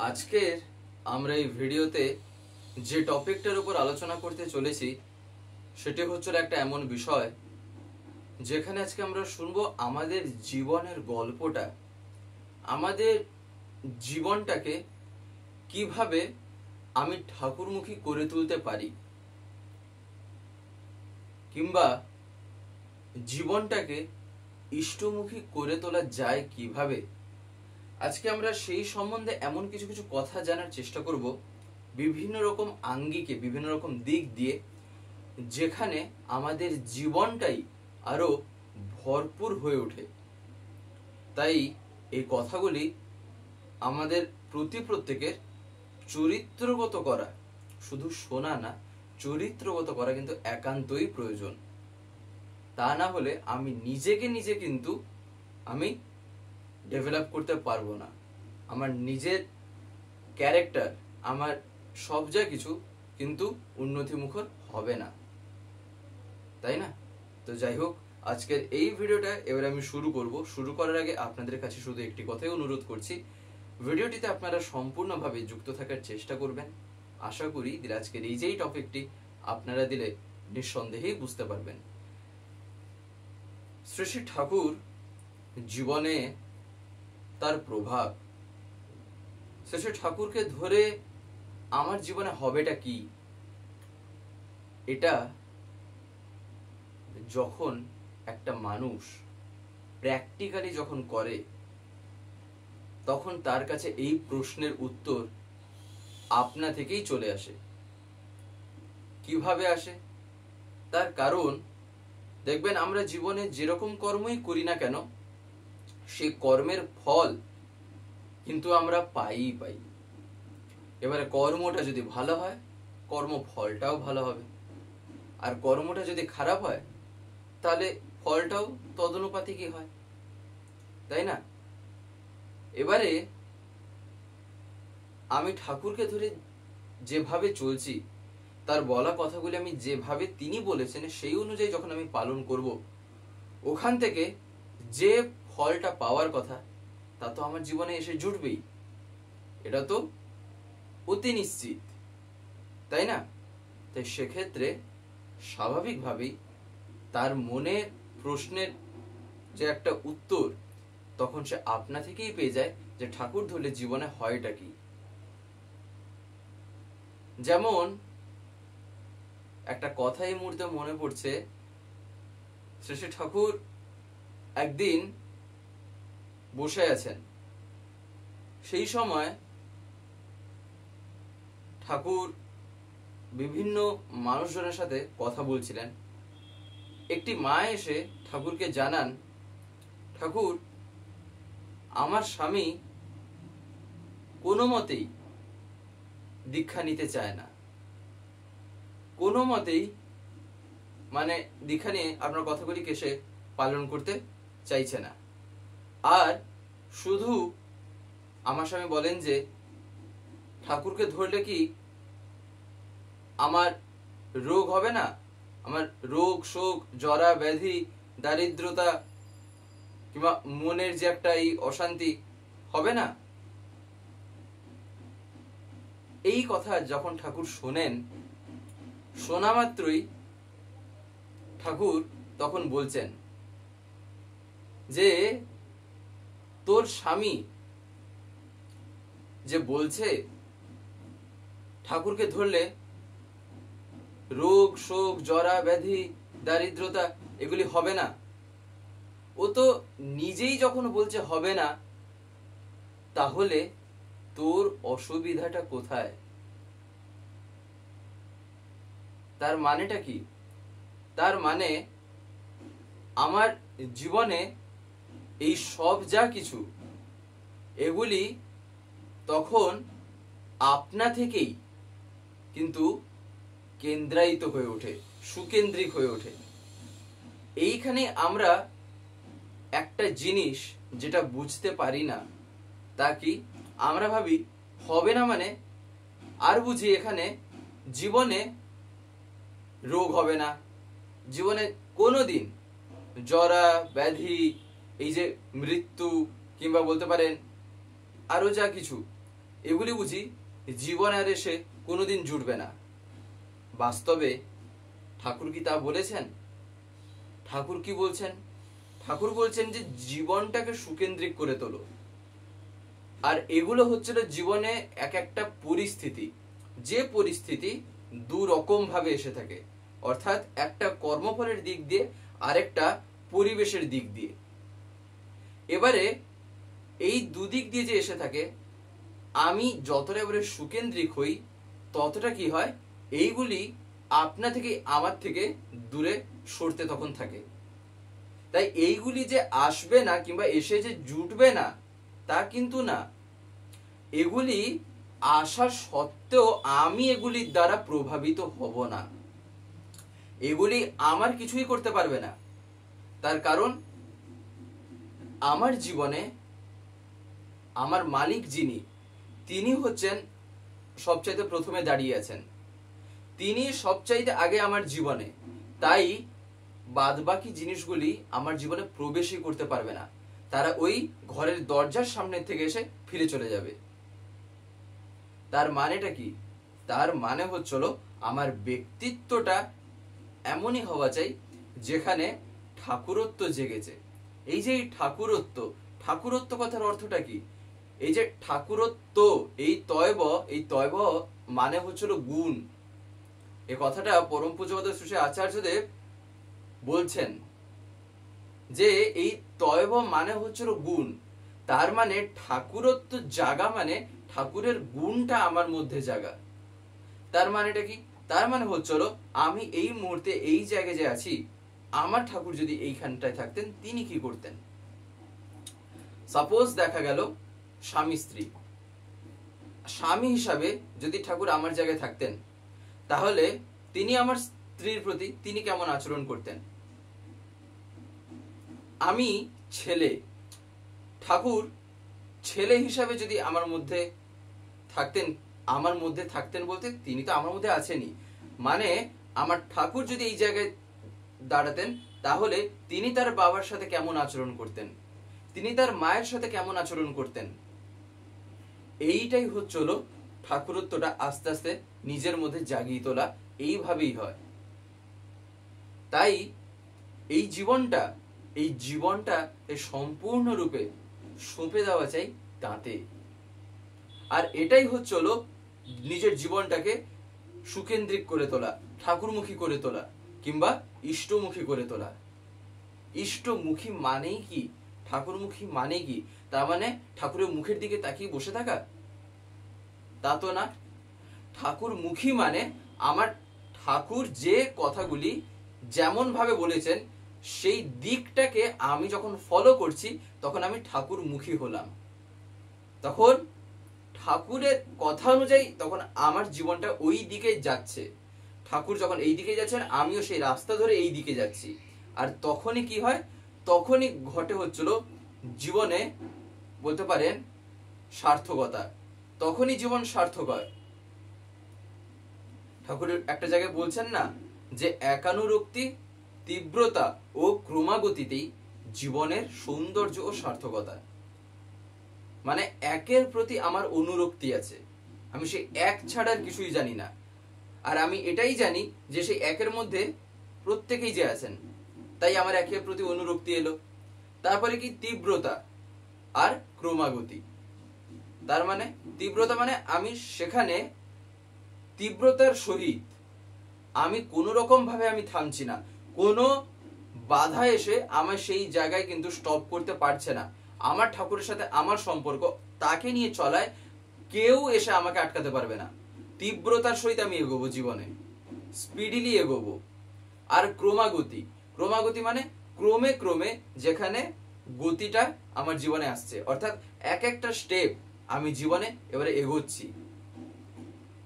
আজকের আমরা এই ভিডিওতে যে টপিকটার উপর আলোচনা করতে চলেছি সেটি হচ্ছে একটা এমন বিষয় যেখানে আজকে আমরা শুনবো আমাদের জীবনের গল্পটা, আমাদের জীবনটাকে কিভাবে আমি ঠাকুরমুখী করে তুলতে পারি, কিংবা জীবনটাকে ইষ্টমুখী করে তোলা যায় কিভাবে। আজকে আমরা সেই সম্বন্ধে এমন কিছু কিছু কথা জানার চেষ্টা করব বিভিন্ন রকম আঙ্গিকে, বিভিন্ন রকম দিক দিয়ে, যেখানে আমাদের জীবনটাই আরো ভরপুর হয়ে ওঠে। তাই এই কথাগুলি আমাদের প্রত্যেকের চরিত্রগত করা, শুধু শোনা না, চরিত্রগত করা কিন্তু একান্তই প্রয়োজন। তা না হলে আমি নিজে কিন্তু আমি ডেভেলপ করতে পারবো না। আমার নিজের ক্যারেক্টার, আমার সব যা কিছু কিন্তু উন্নতিমুখর হবে না, তাই না? তো যাই হোক, আজকের এই ভিডিওটা এবার আমি শুরু করব। শুরু করার আগে আপনাদের কাছে শুধু একটি কথাই অনুরোধ করছি, ভিডিওটিতে আপনারা সম্পূর্ণভাবে যুক্ত থাকার চেষ্টা করবেন। আশা করি দিলে আজকের এই যেই টপিকটি আপনারা দিলে নিঃসন্দেহেই বুঝতে পারবেন। শ্রী শ্রী ঠাকুর জীবনে তার প্রভাব, শ্রী শ্রী ঠাকুরকে ধরে আমার জীবনে হবেটা কি, এটা যখন একটা মানুষ প্র্যাকটিক্যালি যখন করে, তখন তার কাছে এই প্রশ্নের উত্তর আপনা থেকেই চলে আসে। কিভাবে আসে? তার কারণ দেখবেন, আমরা জীবনে যেরকম কর্মই করি না কেন, সেই কর্মের ফল কিন্তু আমরা পাই। এবারে কর্মটা যদি ভালো হয়, কর্মফলটাও ভালো হবে, আর কর্মটা যদি খারাপ হয় তাহলে ফলটাও তদনুপাতিকই হয়, তাই না? এবারে আমি ঠাকুরকে ধরে যেভাবে চলছি, তার বলা কথাগুলি আমি যেভাবে তিনি বলেছেন সেই অনুযায়ী যখন আমি পালন করব, ওখান থেকে যে ফলটা পাওয়ার কথা তা তো আমার জীবনে এসে জুটবেই। এটা তো অতি নিশ্চিত, তাই না? তাই সেক্ষেত্রে স্বাভাবিকভাবেই তার মনের প্রশ্নের যে একটা উত্তর, তখন সে আপনা থেকেই পেয়ে যায় যে ঠাকুর ধরলে জীবনে হয়টা কি। যেমন একটা কথা এই মুহূর্তে মনে পড়ছে, শ্রী শ্রী ঠাকুর একদিন বসে আছেন, সেই সময় ঠাকুর বিভিন্ন মানুষজনের সাথে কথা বলছিলেন। একটি মা এসে ঠাকুরকে জানান, ঠাকুর, আমার স্বামী কোনো মতেই দীক্ষা নিতে চায় না, কোনো মতেই মানে দীক্ষা নিয়ে আপনার কথাগুলিকে সে পালন করতে চাইছে না। আর শুধু আমার স্বামী বলেন যে ঠাকুরকে ধরলে কি আমার রোগ হবে না, আমার রোগ শোক জরা ব্যাধি দারিদ্রতা কিংবা মনের যে একটা এই অশান্তি হবে না। এই কথা যখন ঠাকুর শোনেন, শোনা মাত্রই ঠাকুর তখন বলছেন যে তোর স্বামী যে বলছে ঠাকুরকে ধরলে রোগ শোক জরা ব্যাধি দারিদ্রতা এগুলি হবে না, ও তো নিজেই যখন বলছে হবে না, তাহলে তোর অসুবিধাটা কোথায়? তার মানেটা কি? তার মানে আমার জীবনে এই সব যা কিছু, এগুলি তখন আপনা থেকেই কিন্তু কেন্দ্রায়িত হয়ে ওঠে, সুকেন্দ্রিক হয়ে ওঠে। এইখানে আমরা একটা জিনিস যেটা বুঝতে পারি না, তা কি? আমরা ভাবি হবে না মানে, আর বুঝি এখানে জীবনে রোগ হবে না, জীবনে কোনোদিন জরা ব্যাধি, এই যে মৃত্যু কিংবা বলতে পারেন আরো যা কিছু, এগুলি বুঝি জীবন আর এসে কোনোদিন জুটবে না। বাস্তবে ঠাকুর কি তা বলেছেন? ঠাকুর কি বলছেন? ঠাকুর বলছেন যে জীবনটাকে সুকেন্দ্রিক করে তোলো। আর এগুলো হচ্ছিল জীবনে এক একটা পরিস্থিতি, যে পরিস্থিতি দু রকম ভাবে এসে থাকে, অর্থাৎ একটা কর্মফলের দিক দিয়ে আরেকটা পরিবেশের দিক দিয়ে। এবারে এই দুদিক দিয়ে যে এসে থাকে, আমি যতটা এবারে সুকেন্দ্রিক হই ততটা কি হয়, এইগুলি আপনা থেকে আমার থেকে দূরে সরতে তখন থাকে। তাই এইগুলি যে আসবে না কিংবা এসে যে জুটবে না তা কিন্তু না, এগুলি আসা সত্ত্বেও আমি এগুলির দ্বারা প্রভাবিত হব না, এগুলি আমার কিছুই করতে পারবে না। তার কারণ আমার জীবনে আমার মালিক যিনি, তিনি হচ্ছেন সবচাইতে প্রথমে দাঁড়িয়ে আছেন, তিনি সবচাইতে আগে আমার জীবনে। তাই বাদবাকি জিনিসগুলি আমার জীবনে প্রবেশই করতে পারবে না, তারা ওই ঘরের দরজার সামনে থেকে এসে ফিরে চলে যাবে। তার মানেটা কি? তার মানে হচ্ছিল আমার ব্যক্তিত্বটা এমনই হওয়া চাই যেখানে ঠাকুরত্ব জেগেছে। এই যে ঠাকুরত্ব কথার অর্থটা কি? এই যে ঠাকুরত্ব, এই তয়ব মানে হচ্ছিল গুণ। এই কথাটা পরম পূজ্যপাদ শ্রী আচার্যদেব বলছেন যে এই তয়ব মানে হচ্ছিল গুণ। তার মানে ঠাকুরত্ব জাগা মানে ঠাকুরের গুণটা আমার মধ্যে জাগা। তার মানেটা কি? তার মানে হচ্ছিল আমি এই মুহূর্তে এই জায়গায় যে আছি, আমার ঠাকুর যদি এইখানটায় থাকতেন তিনি কি করতেন? সাপোজ দেখা গেল স্বামী স্ত্রী, স্বামী হিসাবে যদি ঠাকুর আমার জায়গায় থাকতেন তাহলে তিনি আমার স্ত্রীর প্রতি তিনি কেমন আচরণ করতেন? আমি ছেলে, ঠাকুর ছেলে হিসাবে যদি আমার মধ্যে থাকতেন বলতে তিনি তো আমার মধ্যে আছেনই, মানে আমার ঠাকুর যদি এই জায়গায় দাঁড়াতেন তাহলে তিনি তার বাবার সাথে কেমন আচরণ করতেন, তিনি তার মায়ের সাথে কেমন আচরণ করতেন। এইটাই হচ্ছিল ঠাকুরত্বটা আস্তে আস্তে নিজের মধ্যে জাগিয়ে তোলা, এইভাবেই হয়। তাই এই জীবনটা সম্পূর্ণরূপে সঁপে দেওয়া চাই তাতে। আর এটাই হচ্ছিল নিজের জীবনটাকে সুকেন্দ্রিক করে তোলা, ঠাকুরমুখী করে তোলা কিংবা ইষ্টমুখী করে তোলা। ইষ্টমুখী মানেই কি? ঠাকুরমুখী মানে কি? তার মানে ঠাকুরের মুখের দিকে তাকিয়ে বসে থাকা? তা তো না। ঠাকুরমুখী মানে আমার ঠাকুর যে কথাগুলি যেমন ভাবে বলেছেন সেই দিকটাকে আমি যখন ফলো করছি তখন আমি ঠাকুরমুখী হলাম। তখন ঠাকুরের কথা অনুযায়ী তখন আমার জীবনটা ওই দিকে যাচ্ছে। ঠাকুর যখন এই দিকে যাচ্ছেন আমিও সেই রাস্তা ধরে এই দিকে যাচ্ছি। আর তখনই কি হয়? তখনই ঘটে হচ্ছিল জীবনে বলতে পারেন সার্থকতা। তখনই জীবন সার্থক হয়। ঠাকুরের একটা জায়গায় বলছেন না যে একানুরক্তি, তীব্রতা ও ক্রমাগতিতেই জীবনের সৌন্দর্য ও সার্থকতা। মানে একের প্রতি আমার অনুরক্তি আছে, আমি সেই এক ছাড়ার কিছুই জানি না। আর আমি এটাই জানি যে সেই একের মধ্যে প্রত্যেকেই যে আছেন, তাই আমার একের প্রতি অনুরক্তি এলো। তারপরে কি? তীব্রতা আর ক্রমাগতি। তার মানে তীব্রতা মানে আমি সেখানে তীব্রতার সহিত আমি কোন রকম ভাবে আমি থামছি না, কোনো বাধা এসে আমার সেই জায়গায় কিন্তু স্টপ করতে পারছে না। আমার ঠাকুরের সাথে আমার সম্পর্ক, তাকে নিয়ে চলায় কেউ এসে আমাকে আটকাতে পারবে না। তীব্রতার সহিত আমি এগোবো, জীবনে স্পিডিলি এগোবো। আর ক্রমাগতি মানে ক্রমে ক্রমে যেখানে গতিটা আমার জীবনে আসছে, অর্থাৎ এক একটা স্টেপ আমি জীবনে এবারে এগোচ্ছি,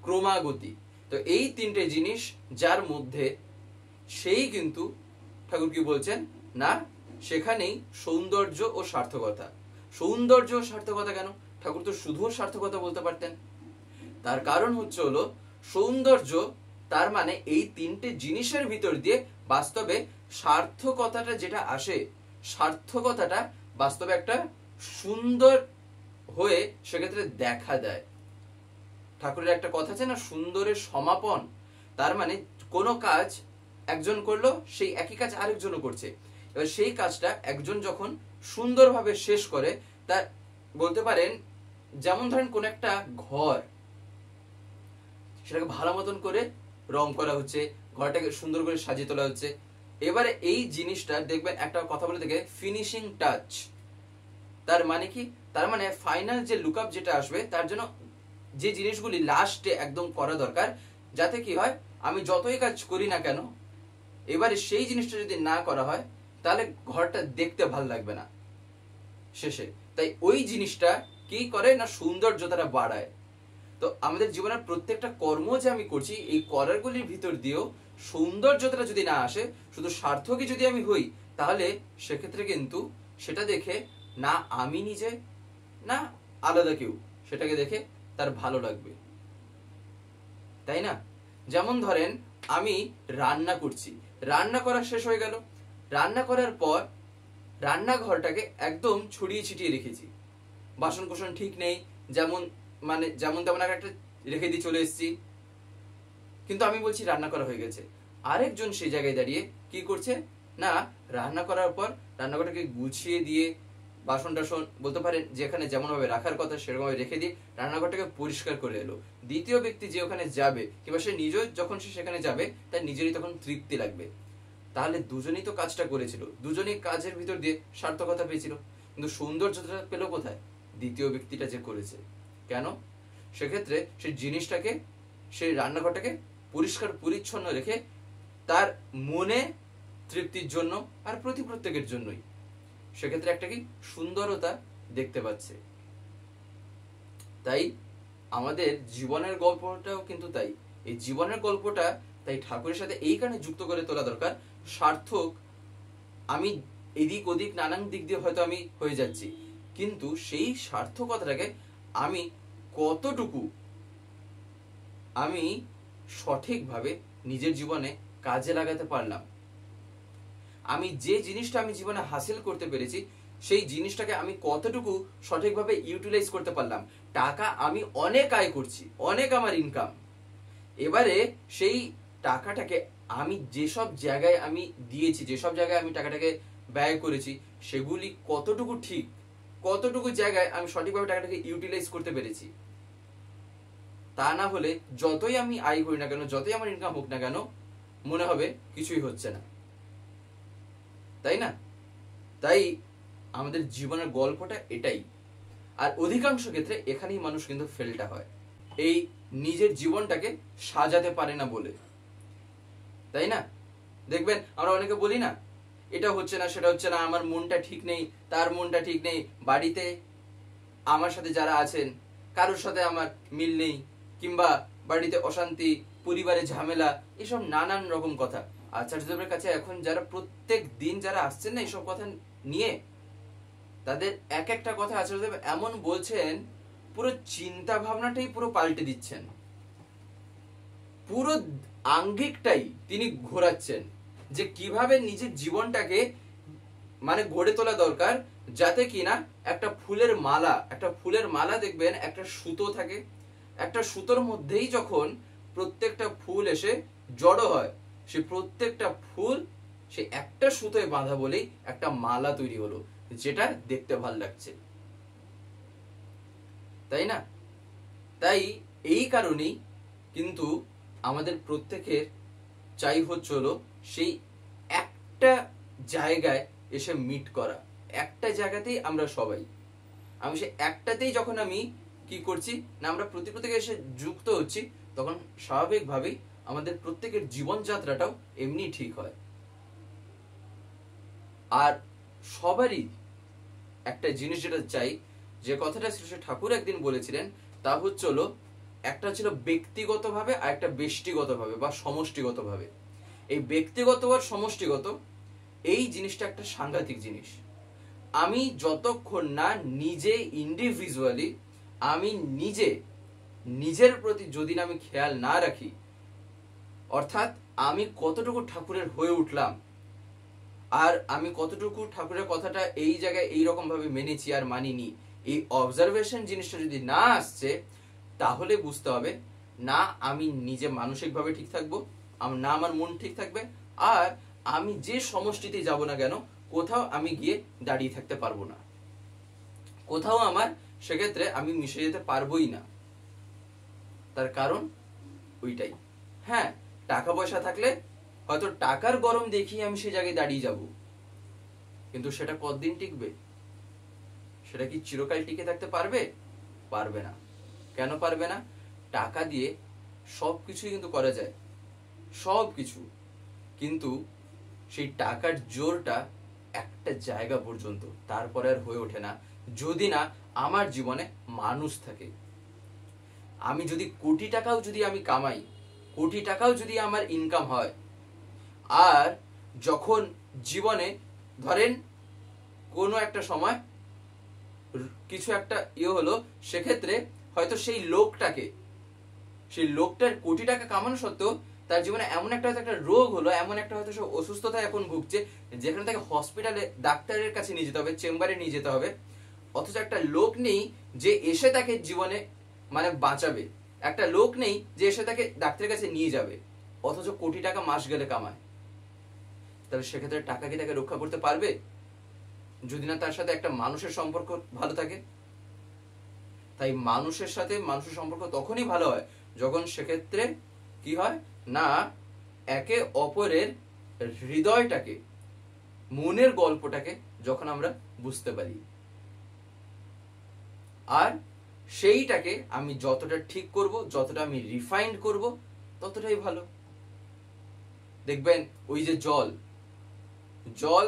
ক্রমাগতি। তো এই তিনটে জিনিস যার মধ্যে, সেই কিন্তু ঠাকুর কি বলছেন না, সেখানেই সৌন্দর্য ও সার্থকতা। সৌন্দর্য ও সার্থকতা কেন? ঠাকুর তো শুধু সার্থকতা বলতে পারতেন। তার কারণ হচ্ছে হলো সৌন্দর্য, তার মানে এই তিনটে জিনিসের ভিতর দিয়ে বাস্তবে সার্থকতাটা যেটা আসে, সার্থকতাটা বাস্তবে একটা সুন্দর হয়ে সেক্ষেত্রে দেখা দেয়। ঠাকুরের একটা কথা আছে না, সুন্দরের সমাপন। তার মানে কোনো কাজ একজন করলো, সেই একই কাজ আরেকজনও করছে। এবার সেই কাজটা একজন যখন সুন্দরভাবে শেষ করে, তার বলতে পারেন যেমন ধরেন কোন একটা ঘর, সেটাকে ভালো মতন করে রং করা হচ্ছে, ঘরটাকে সুন্দর করে সাজিয়ে তোলা হচ্ছে। এবারে এই জিনিসটা দেখবেন একটা কথা বলে দেখে, ফিনিশিং টাচ। তার মানে কি? তার মানে ফাইনাল যে লুকআপ যেটা আসবে, তার জন্য যে জিনিসগুলি লাস্টে একদম করা দরকার, যাতে কি হয় আমি যতই কাজ করি না কেন, এবারে সেই জিনিসটা যদি না করা হয় তাহলে ঘরটা দেখতে ভালো লাগবে না শেষে। তাই ওই জিনিসটা কি করে না, সৌন্দর্যতাটা বাড়ায়। তো আমাদের জীবনের প্রত্যেকটা কর্ম যে আমি করছি, এই করারগুলির ভিতর দিয়েও সৌন্দর্যতাটা যদি না আসে, শুধু সার্থকই যদি আমি হই, তাহলে সেক্ষেত্রে কিন্তু সেটা দেখে না আমি নিজে না আলাদা কেউ সেটাকে দেখে তার ভালো লাগবে, তাই না? যেমন ধরেন আমি রান্না করছি, রান্না করা শেষ হয়ে গেল, রান্না করার পর রান্নাঘরটাকে একদম ছড়িয়ে ছিটিয়ে রেখেছি, বাসন কোসন ঠিক নেই, যেমন মানে যেমন তেমন একটা রেখে দিয়ে চলে এসেছি, কিন্তু আমি বলছি রান্না করা হয়ে গেছে। আরেকজন সেই জায়গায় দাঁড়িয়ে কি করছে না, রান্না করার পর রান্নাঘরটাকে গুছিয়ে দিয়ে, বাসন টাসন বলতে পারেন যেখানে যেমন ভাবে রাখার কথা সেরকম ভাবে রেখে দিয়ে রান্নাঘরটাকে পরিষ্কার করে এলো। দ্বিতীয় ব্যক্তি যে ওখানে যাবে, কিংবা সে নিজেও যখন সে সেখানে যাবে, তার নিজেরই তখন তৃপ্তি লাগবে। তাহলে দুজনেই তো কাজটা করেছিল, দুজনেই কাজের ভিতর দিয়ে সার্থকতা পেয়েছিল, কিন্তু সৌন্দর্যটা পেল কোথায়? দ্বিতীয় ব্যক্তিটা যে করেছে। কেন? সেক্ষেত্রে সেই জিনিসটাকে, সেই রান্নাঘরটাকে পরিষ্কার পরিচ্ছন্ন রেখে তার মনে তৃপ্তির জন্য আর প্রত্যেকের জন্যই সেক্ষেত্রে একটা কি সুন্দরতা দেখতে পাচ্ছে। তাই আমাদের জীবনের গল্পটাও কিন্তু তাই, এই জীবনের গল্পটা তাই ঠাকুরের সাথে এই কারণে যুক্ত করে তোলা দরকার। সার্থক আমি এদিক ওদিক নানান দিক দিয়ে হয়তো আমি হয়ে যাচ্ছি, কিন্তু সেই সার্থকতাটাকে আমি কতটুকু আমি সঠিকভাবে নিজের জীবনে কাজে লাগাতে পারলাম, আমি যে জিনিসটা আমি জীবনে হাসিল করতে পেরেছি সেই জিনিসটাকে আমি কতটুকু সঠিকভাবে ইউটিলাইজ করতে পারলাম। টাকা আমি অনেক আয় করছি, অনেক আমার ইনকাম, এবারে সেই টাকাটাকে আমি যেসব জায়গায় আমি দিয়েছি, যেসব জায়গায় আমি টাকাটাকে ব্যয় করেছি, সেগুলি কতটুকু ঠিক, কতটুকু জায়গায় আমি সঠিকভাবে টাকাটাকে ইউটিলাইজ করতে পেরেছি। তা না হলে যতই আমি আয় করি না কেন, যতই আমার ইনকাম হোক না কেন, মনে হবে কিছুই হচ্ছে না, তাই না? তাই আমাদের জীবনের গল্পটা এটাই। আর অধিকাংশ ক্ষেত্রে এখানেই মানুষ কিন্তু ফেলটা হয়, এই নিজের জীবনটাকে সাজাতে পারে না বলে, তাই না? দেখবেন আমরা অনেকে বলি না, এটা হচ্ছে না সেটা হচ্ছে না, আমার মনটা ঠিক নেই, তার মনটা ঠিক নেই, বাড়িতে আমার সাথে যারা আছেন কারোর সাথে আমার মিল নেই, কিংবা বাড়িতে অশান্তি, পরিবারে ঝামেলা, এসব নানান রকম কথা। আচার্যদেবের কাছে এখন যারা প্রত্যেক দিন যারা আসছেন না এইসব কথা নিয়ে, তাদের এক একটা কথা আচার্যদেব এমন বলছেন, পুরো চিন্তা ভাবনাটাই পুরো পাল্টে দিচ্ছেন, পুরো আঙ্গিকটাই তিনি ঘোরাচ্ছেন, যে কিভাবে নিজের জীবনটাকে মানে গড়ে তোলা দরকার, যাতে কিনা একটা ফুলের মালা দেখবেন একটা সুতো থাকে, একটা সুতোর মধ্যেই যখন প্রত্যেকটা ফুল এসে জড়ো হয়, সে প্রত্যেকটা ফুল সে একটা সুতোয় বাঁধা বলেই একটা মালা তৈরি হলো, যেটা দেখতে ভালো লাগছে, তাই না? তাই এই কারণেই কিন্তু আমাদের প্রত্যেকের চাই হচ্ছিল সেই একটা জায়গায় এসে মিট করা, একটা জায়গাতেই আমরা সবাই, আমি সে একটাতেই যখন আমি কি করছি না, আমরা প্রত্যেকে এসে যুক্ত হচ্ছি, তখন স্বাভাবিকভাবেই আমাদের প্রত্যেকের জীবনযাত্রাটাও এমনি ঠিক হয়। আর সবারই একটা জিনিস যেটা চাই, যে কথাটা শ্রী ঠাকুর একদিন বলেছিলেন, তা হচ্ছিল একটা ছিল ব্যক্তিগতভাবে আর একটা বেষ্টিগতভাবে বা সমষ্টিগতভাবে। এই ব্যক্তিগত আর সমষ্টিগত এই জিনিসটা একটা সাংঘাতিক জিনিস। আমি যতক্ষণ না নিজে ইন্ডিভিজুয়ালি আমি নিজের প্রতি যদি না আমি খেয়াল না রাখি, অর্থাৎ আমি কতটুকু ঠাকুরের হয়ে উঠলাম, আর আমি কতটুকু ঠাকুরের কথাটা এই জায়গায় এইরকম ভাবে মেনেছি আর মানিনি, এই অবজারভেশন জিনিসটা যদি না আসছে, তাহলে বুঝতে হবে না আমি নিজে মানসিকভাবে ঠিক থাকবো, না আমার মন ঠিক থাকবে, আর আমি যে সমষ্টিতে যাব না কেন কোথাও আমি গিয়ে দাঁড়িয়ে থাকতে পারবো না, কোথাও আমার সেক্ষেত্রে আমি মিশে যেতে পারবোই না। তার কারণ ওইটাই, হ্যাঁ টাকা পয়সা থাকলে হয়তো টাকার গরম দেখিয়ে আমি সেই জায়গায় দাঁড়িয়ে যাব, কিন্তু সেটা কতদিন টিকবে? সেটা কি চিরকাল টিকে থাকতে পারবে? পারবে না। কেন পারবে না? টাকা দিয়ে সবকিছুই কিন্তু করা যায়, সবকিছু, কিন্তু সেই টাকার জোরটা একটা জায়গা পর্যন্ত, তারপরে আর হয়ে ওঠে না যদি না আমার জীবনে মানুষ থাকে। আমি যদি কোটি টাকাও যদি আমি কামাই, কোটি টাকাও যদি আমার ইনকাম হয়, আর যখন জীবনে ধরেন কোনো একটা সময় কিছু একটা হলো, সেক্ষেত্রে হয়তো সেই লোকটার কোটি টাকা কামানো সত্ত্বেও তার জীবনে এমন একটা হয়তো একটা রোগ হলো, এমন একটা হয়তো সে অসুস্থতায় এখন ভুগছে, যেখানে তাকে হসপিটালে ডাক্তারের কাছে নিয়ে যেতে হবে, চেম্বারে নিয়ে যেতে হবে, অথচ একটা লোক নেই যে এসে তাকে জীবনে মানে বাঁচাবে, একটা লোক নেই যে এসে তাকে ডাক্তারের কাছে নিয়ে যাবে, অথচ কোটি টাকা মাস গেলে কামায়। তাহলে সেক্ষেত্রে টাকা কি তাকে রক্ষা করতে পারবে যদি না তার সাথে একটা মানুষের সম্পর্ক ভালো থাকে? তাই মানুষের সাথে মানুষের সম্পর্ক তখনই ভালো হয় যখন সেক্ষেত্রে কি হয় না একে অপরের হৃদয়টাকে, মনের গল্পটাকে যখন আমরা বুঝতে পারি, আর সেইটাকে আমি যতটা ঠিক করব, যতটা আমি রিফাইন্ড করব, ততটাই ভালো। দেখবেন ওই যে জল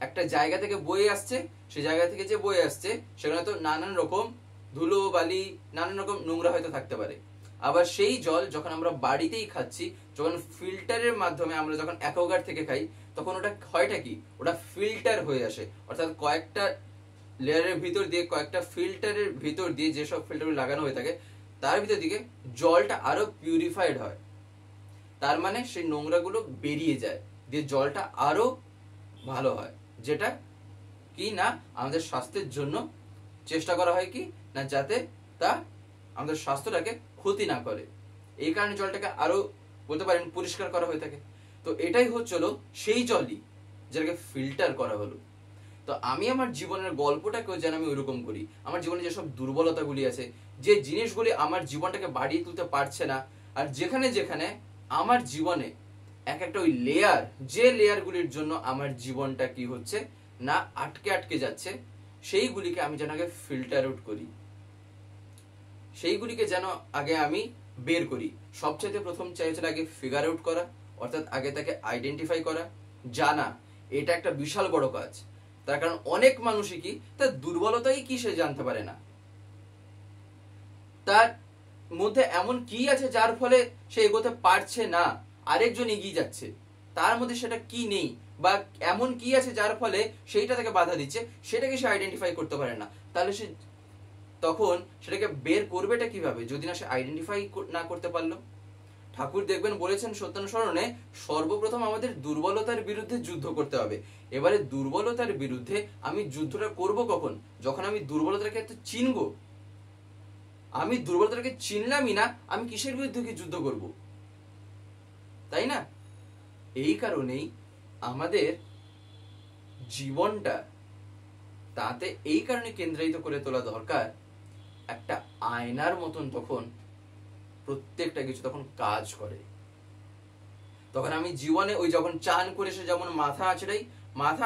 একটা জায়গা থেকে বয়ে আসছে, সেই জায়গা থেকে যে বয়ে আসছে সেখানে তো নানান রকম ধুলো বালি নানান রকম নোংরা হয়তো থাকতে পারে, আবার সেই জল যখন আমরা বাড়িতেই খাচ্ছি, যখন ফিল্টারের মাধ্যমে আমরা যখন অ্যাকোয়াগার্ড থেকে খাই, তখন ওটা হয়টা কি, ওটা ফিল্টার হয়ে আসে, অর্থাৎ কয়েকটা লেয়ারের ভিতর দিয়ে, কয়েকটা ফিল্টারের ভিতর দিয়ে, যেসব ফিল্টারগুলো লাগানো হয়ে থাকে তার ভিতর দিকে জলটা আরো পিউরিফাইড হয়, তার মানে সেই নোংরাগুলো বেরিয়ে যায়, দিয়ে জলটা আরো ভালো হয়, যেটা কি না আমাদের স্বাস্থ্যের জন্য চেষ্টা করা হয় কি না যাতে তা আমাদের স্বাস্থ্যটাকে ক্ষতি না করে, এই কারণে জলটাকে আরো বলতে পারেন পরিষ্কার করা হয়ে থাকে। তো এটাই হচ্ছিল সেই জলই যেটাকে ফিল্টার করা হলো। তো আমি আমার জীবনের গল্পটাকেও যেন আমি ওইরকম করি, আমার জীবনে যেসব দুর্বলতাগুলি আছে, যে জিনিসগুলি আমার জীবনটাকে বাড়িয়ে তুলতে পারছে না, আর যেখানে যেখানে আমার জীবনে এক একটা ওই লেয়ার, যে লেয়ারগুলির জন্য আমার জীবনটা কি হচ্ছে না আটকে আটকে যাচ্ছে, সেইগুলিকে আমি যেন আগে ফিল্টার আউট করি, সেইগুলিকে যেন আগে আমি বের করি। সবচেয়ে প্রথম চাইছিল আগে ফিগার আউট করা, অর্থাৎ আগে তাকে আইডেন্টিফাই করা, জানা, এটা একটা বিশাল বড় কাজ। তার কারণ অনেক মানুষই কি তার দুর্বলতাই কি সে জানতে পারে না, তার মধ্যে এমন কি আছে যার ফলে সে এগোতে পারছে না, আরেকজন এগিয়ে যাচ্ছে, তার মধ্যে সেটা কি নেই, বা এমন কি আছে যার ফলে সেইটা তাকে বাধা দিচ্ছে, সেটাকে সে আইডেন্টিফাই করতে পারে না। তাহলে সে তখন সেটাকে বের করবেটা কিভাবে যদি না সে আইডেন্টিফাই না করতে পারলো? ঠাকুর দেখবেন বলেছেন সত্যানুসরণে, সর্বপ্রথম আমাদের দুর্বলতার বিরুদ্ধে যুদ্ধ করতে হবে। এবারে দুর্বলতার বিরুদ্ধে আমি যুদ্ধটা করব কখন? যখন আমি দুর্বলতাকে চিনবো। আমি দুর্বলতাকে চিনলামই না, আমি কিসের বিরুদ্ধে কি যুদ্ধ করব? তাই না? এই কারণেই আমাদের জীবনটা তাতে এই কারণে কেন্দ্রায়িত করে তোলা দরকার, একটা আয়নার মতন তখন প্রত্যেকটা কিছু তখন কাজ করে। তখন আমি জীবনে ওই যখন চান করে সে যেমন মাথা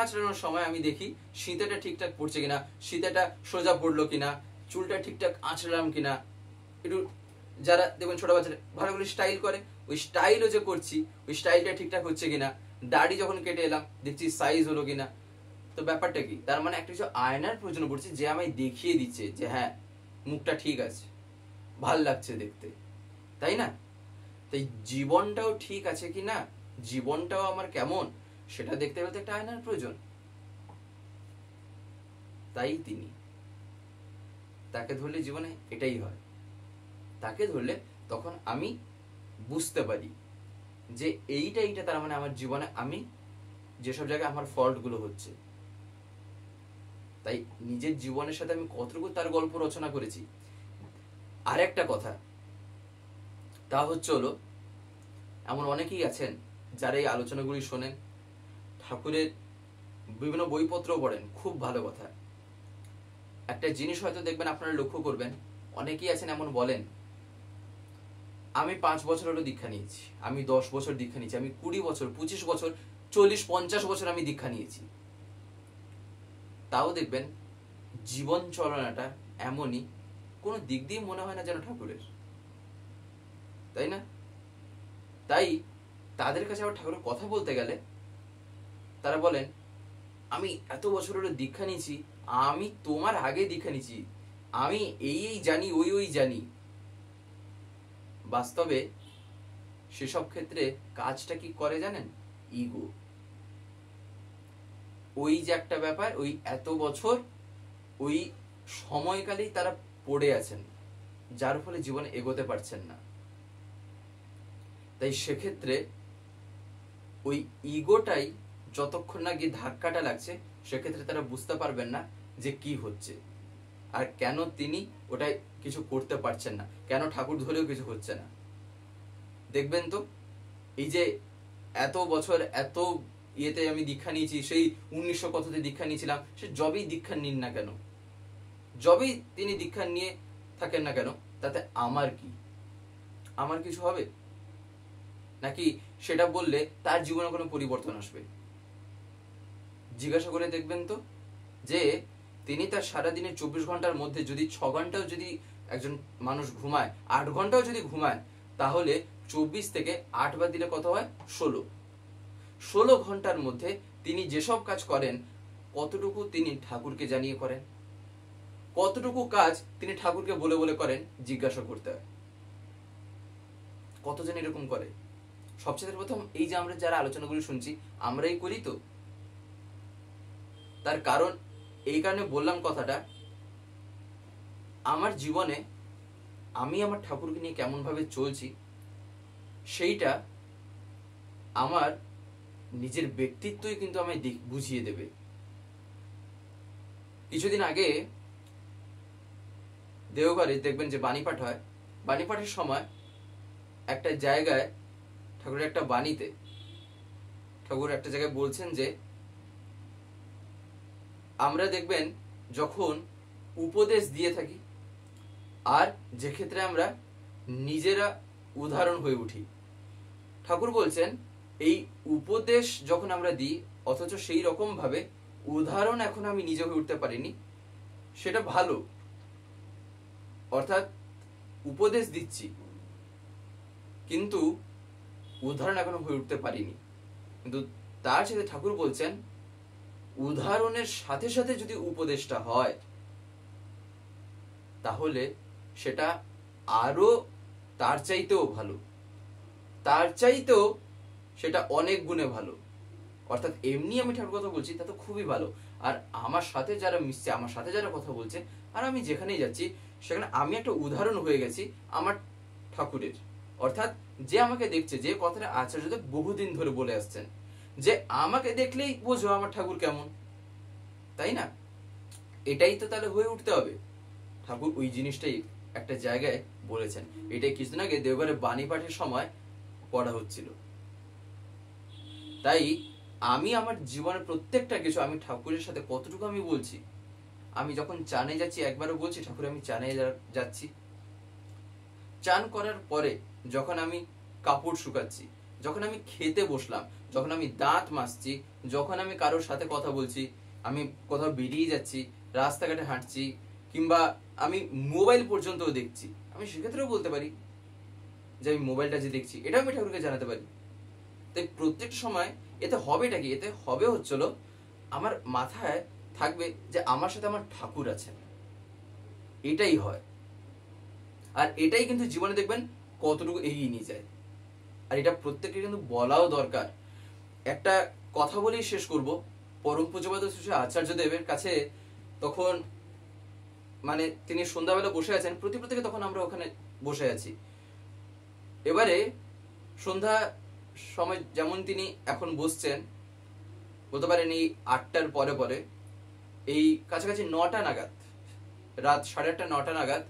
আঁচড়ানোর সময় আমি দেখি শীতেটা ঠিকঠাক পড়ছে কিনা, শীতেটা সোজা পড়লো কিনা, চুলটা ঠিকঠাক আঁচড়ালাম কিনা, একটু যারা দেখবেন ছোট বাচ্চারা ভালো করে স্টাইল করে, ওই স্টাইলও যে করছি ওই স্টাইলটা ঠিকঠাক হচ্ছে কিনা, দাড়ি যখন কেটে এলাম দেখছি সাইজ হলো কিনা। তো ব্যাপারটা কি, তার মানে একটা কিছু আয়নার প্রয়োজন পড়ছে যে আমায় দেখিয়ে দিচ্ছে যে হ্যাঁ মুখটা ঠিক আছে, ভাল লাগছে দেখতে, তাই না? তাই জীবনটাও ঠিক আছে কি না, জীবনটাও আমার কেমন সেটা দেখতে গেলে একটা আয়নার প্রয়োজন। তাই তিনি, তাকে ধরলে জীবনে এটাই হয়, তাকে ধরলে তখন আমি বুঝতে পারি যে এইটা তার মানে আমার জীবনে আমি যেসব জায়গায় আমার ফল্ট গুলো হচ্ছে। তাই নিজের জীবনের সাথে আমি কতটুকু তার গল্প রচনা করেছি, আর একটা কথা, তা হচ্ছে হলো, এমন অনেকেই আছেন যারা এই আলোচনাগুলি শোনেন, ঠাকুরের বিভিন্ন বইপত্র পড়েন, খুব ভালো কথা। একটা জিনিস হয়তো দেখবেন, আপনারা লক্ষ্য করবেন, অনেকেই আছেন এমন বলেন, আমি 5 বছর হলো দীক্ষা নিয়েছি, আমি 10 বছর দীক্ষা নিয়েছি, আমি 20 বছর, 25 বছর, 40-50 বছর আমি দীক্ষা নিয়েছি। তাও দেখবেন জীবন চলনাটা এমনই, কোনো দিক দিয়ে মনে হয় না যেন ঠাকুরের, তাই না? তাই তাদের কাছে আবার ঠাকুরের কথা বলতে গেলে তারা বলেন, আমি এত বছর হলো দীক্ষা নিয়েছি, আমি তোমার আগে দীক্ষা নিয়েছি, আমি এই জানি, ওই জানি। বাস্তবে সেসব ক্ষেত্রে কাজটা কি করে জানেন? ইগো। ওই যে একটা ব্যাপার, ওই এত বছর ওই সময়কালেই তারা পড়ে আছেন, যার ফলে জীবনে এগোতে পারছেন না। তাই সেক্ষেত্রে ওই ইগোটাই যতক্ষণ না গিয়ে ধাক্কাটা লাগছে, সেক্ষেত্রে তারা বুঝতে পারবেন না যে কি হচ্ছে আর কেন তিনি ওটাই কিছু করতে পারছেন না, কেন ঠাকুর ধরেও কিছু হচ্ছে না। দেখবেন তো, এই যে এত বছর এত ইয়েতে আমি দীক্ষা নিয়েছি, সেই 1900 কততে দীক্ষা নিয়েছিলাম, সে যবেই দীক্ষা নিন না কেন, যবেই তিনি দীক্ষা নিয়ে থাকেন না কেন, তাতে আমার কি, আমার কিছু হবে নাকি? সেটা বললে তার জীবনে কোনো পরিবর্তন আসবে? জিজ্ঞাসা করে দেখবেন তো, যে তিনি তার সারাদিনে 24 ঘন্টার মধ্যে যদি 6 ঘন্টাও যদি একজন মানুষ ঘুমায়, 8 ঘন্টাও যদি ঘুমায়, তাহলে 24 থেকে 8 বাদ দিলে কত হয়? 16 ঘন্টার মধ্যে তিনি যেসব কাজ করেন, কতটুকু তিনি ঠাকুরকে জানিয়ে করেন, কতটুকু কাজ তিনি ঠাকুরকে বলে বলে করেন, জিজ্ঞাসা করতে হয়। কতজন এরকম করে? সবচেয়ে প্রথম এই যে আমরা যারা আলোচনাগুলো শুনছি, আমরাই করি তো। তার কারণ এই কারণে বললাম কথাটা, আমার জীবনে আমি আমার ঠাকুরকে নিয়ে কেমন ভাবে চলছি, সেইটা আমার নিজের ব্যক্তিত্বই কিন্তু আমায় বুঝিয়ে দেবে। কিছুদিন আগে দেওঘরে দেখবেন যে বাণীপাঠ হয়, বাণীপাঠের সময় একটা জায়গায় ঠাকুরের একটা বাণীতে ঠাকুর একটা জায়গায় বলছেন যে, আমরা দেখবেন যখন উপদেশ দিয়ে থাকি, আর যে ক্ষেত্রে আমরা নিজেরা উদাহরণ হয়ে উঠি, ঠাকুর বলছেন এই উপদেশ যখন আমরা দিই, অথচ সেই রকম ভাবে উদাহরণ এখন আমি নিজে হয়ে উঠতে পারিনি, সেটা ভালো। অর্থাৎ উপদেশ দিচ্ছি কিন্তু উদাহরণ এখনো হয়ে উঠতে পারিনি। কিন্তু তার সাথে ঠাকুর বলছেন, উদাহরণের সাথে সাথে যদি উপদেশটা হয়, তাহলে সেটা আরো তার চাইতেও ভালো, তার চাইতেও সেটা অনেক গুণে ভালো। অর্থাৎ এমনি আমি ঠাকুর কথা বলছি, তা তো খুবই ভালো, আর আমার সাথে যারা মিশছে, আমার সাথে যারা কথা বলছে, আর আমি যেখানেই যাচ্ছি সেখানে আমি একটা উদাহরণ হয়ে গেছি আমার ঠাকুরের। অর্থাৎ যে আমাকে দেখছে, যে কথাটা আচার্যদেব বহুদিন ধরে বলে আসছেন, যে আমাকে দেখলেই বোঝো আমার ঠাকুর কেমন, তাই না? এটাই তো তাহলে হয়ে উঠতে হবে। ঠাকুর ওই জিনিসটাই একটা জায়গায় বলেছেন। এটাই কিছুদিন আগে দেওঘরে বাণী পাঠের সময় পড়া হচ্ছিল। তাই আমি আমার জীবনের প্রত্যেকটা কিছু আমি ঠাকুরের সাথে কতটুকু আমি বলছি। আমি যখন চানে যাচ্ছি, একবারও বলছি ঠাকুর আমি চানে যাচ্ছি। চান করার পরে যখন আমি কাপড় শুকাচ্ছি, যখন আমি খেতে বসলাম, যখন আমি দাঁত মাজছি, যখন আমি কারোর সাথে কথা বলছি, আমি কোথাও বেরিয়ে যাচ্ছি, রাস্তাঘাটে হাঁটছি, কিংবা আমি মোবাইল পর্যন্ত দেখছি, আমি সেক্ষেত্রেও বলতে পারি যে আমি মোবাইলটা যে দেখছি, এটাও আমি ঠাকুরকে জানাতে পারি। তাই প্রত্যেকটা সময় এতে হবেটা কি? এতে হবে হচ্ছিল আমার মাথায় থাকবে যে আমার সাথে আমার ঠাকুর আছেন, এটাই হয়। আর এটাই কিন্তু জীবনে দেখবেন কতটুকু এগিয়ে নিয়ে যায়। আর এটা প্রত্যেককে কিন্তু বলাও দরকার। একটা কথা বলেই শেষ করব। পরম পূজ্যপাদ শ্রী আচার্যদেবের কাছে তখন মানে তিনি সন্ধ্যাবেলা বসে আছেন, প্রত্যেকে তখন আমরা ওখানে বসে আছি। এবারে সন্ধ্যা সময় যেমন তিনি এখন বসছেন, বলতে পারেন এই 8টার পরে পরে, এই কাছাকাছি 9টা নাগাদ, রাত 8:30 9টা নাগাদ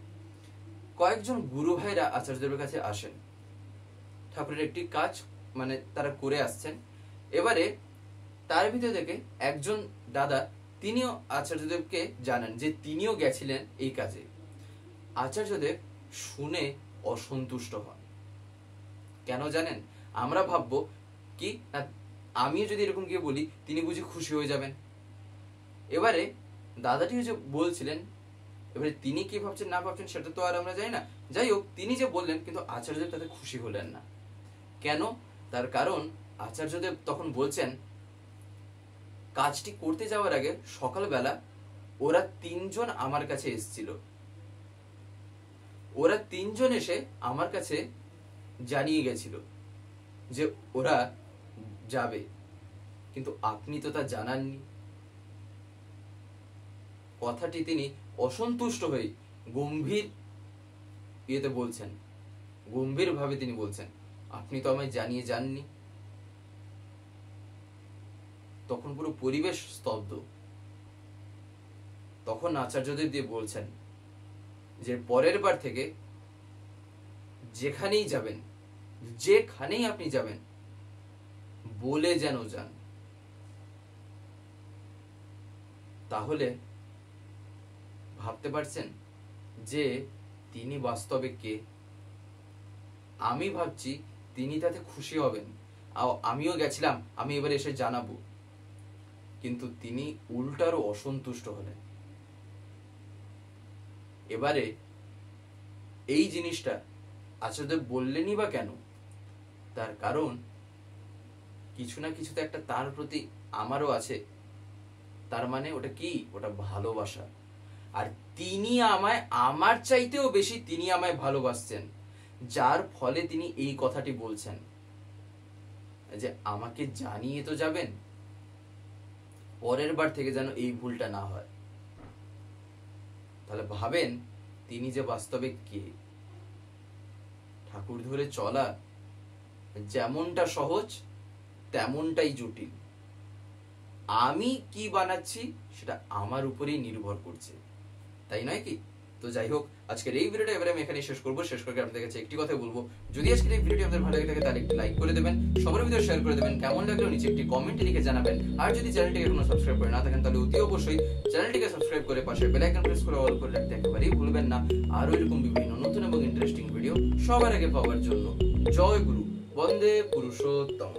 কয়েকজন গুরু ভাইরা আচার্যদেবের কাছে আসেন, ঠাকুরের একটি কাজ মানে তারা করে আসছেন। এবারে তার ভিতর থেকে একজন দাদা, তিনিও আচার্যদেবকে জানান যে তিনিও গেছিলেন এই কাজে। আচার্যদেব শুনে অসন্তুষ্ট হন। কেন জানেন? আমরা ভাববো কি না, আমিও যদি এরকম গিয়ে বলি তিনি বুঝি খুশি হয়ে যাবেন। এবারে দাদাটি যে বলছিলেন, এবারে তিনি কি ভাবছেন না ভাবছেন সেটা তো আর আমরা জানি না। যাই হোক, তিনি যে বললেন, কিন্তু আচার্যদেব তাতে খুশি হলেন না। কেন? তার কারণ আচার্যদেব তখন বলছেন, কাজটি করতে যাওয়ার আগে সকালবেলা ওরা তিনজন আমার কাছে এসেছিল। ওরা তিনজন এসে আমার কাছে জানিয়ে গেছিল যে ওরা যাবে, কিন্তু আপনি তো তা জানাননি। কথাটি তিনি অসন্তুষ্ট হয়ে গম্ভীর ইয়েতে বলছেন, গম্ভীর ভাবে তিনি বলছেন, আপনি তো আমায় জানিয়ে যাননি। তখন পুরো পরিবেশ স্তব্ধ। তখন আচার্যদেব দিয়ে বলছেন যে পরের বার থেকে যেখানেই যাবেন, যেখানেই আপনি যাবেন, বলে যেন যান। তাহলে ভাবতে পারছেন যে তিনি বাস্তবে কে? আমি ভাবছি তিনি তাতে খুশি হবেন, আমিও গেছিলাম, আমি এবার এসে জানাবো, কিন্তু তিনি উল্টারও অসন্তুষ্ট হলেন। এবারে এই জিনিসটা আচার্যদেব বললেনই বা কেন? তার কারণ কিছু না কিছু তো একটা তার প্রতি আমারও আছে। তার মানে ওটা কি? ওটা ভালোবাসা। আর তিনি আমায়, আমার চাইতেও বেশি তিনি আমায় ভালোবাসছেন, যার ফলে তিনি এই কথাটি বলছেন যে আমাকে জানিয়ে তো যাবেন, পরের বার থেকে যেন এই ভুলটা না হয়। তাহলে ভাবেন তিনি যে বাস্তবে কে। ঠাকুর ধরে চলা যেমনটা সহজ তেমনটাই জটিল। আমি কি বানাচ্ছি সেটা আমার উপরেই নির্ভর করছে, তাই নয় কি? তো যাই হোক, আজকের এই ভিডিওটা এবারে আমি এখানে শেষ করবো। শেষ করে আপনাদের কাছে একটি কথা বলবো, যদি আজকের এই ভিডিওটি আপনাদের ভালো লাগে থাকে তাহলে একটি লাইক করে দেবেন, সবার ভিডিও শেয়ার করে দেবেন, কেমন লাগলো নিচে একটি কমেন্টে লিখে জানাবেন। আর যদি চ্যানেলটিকে এখনো সাবস্ক্রাইব করে না থাকেন তাহলে অতি অবশ্যই চ্যানেলটিকে সাবস্ক্রাইব করে পাশে বেল আইকন প্রেস করে অল করে রাখতে একেবারেই ভুলবেন না। আর এরকম বিভিন্ন নতুন এবং ইন্টারেস্টিং ভিডিও সবার আগে পাওয়ার জন্য। জয় গুরু, বন্দে পুরুষোত্তম।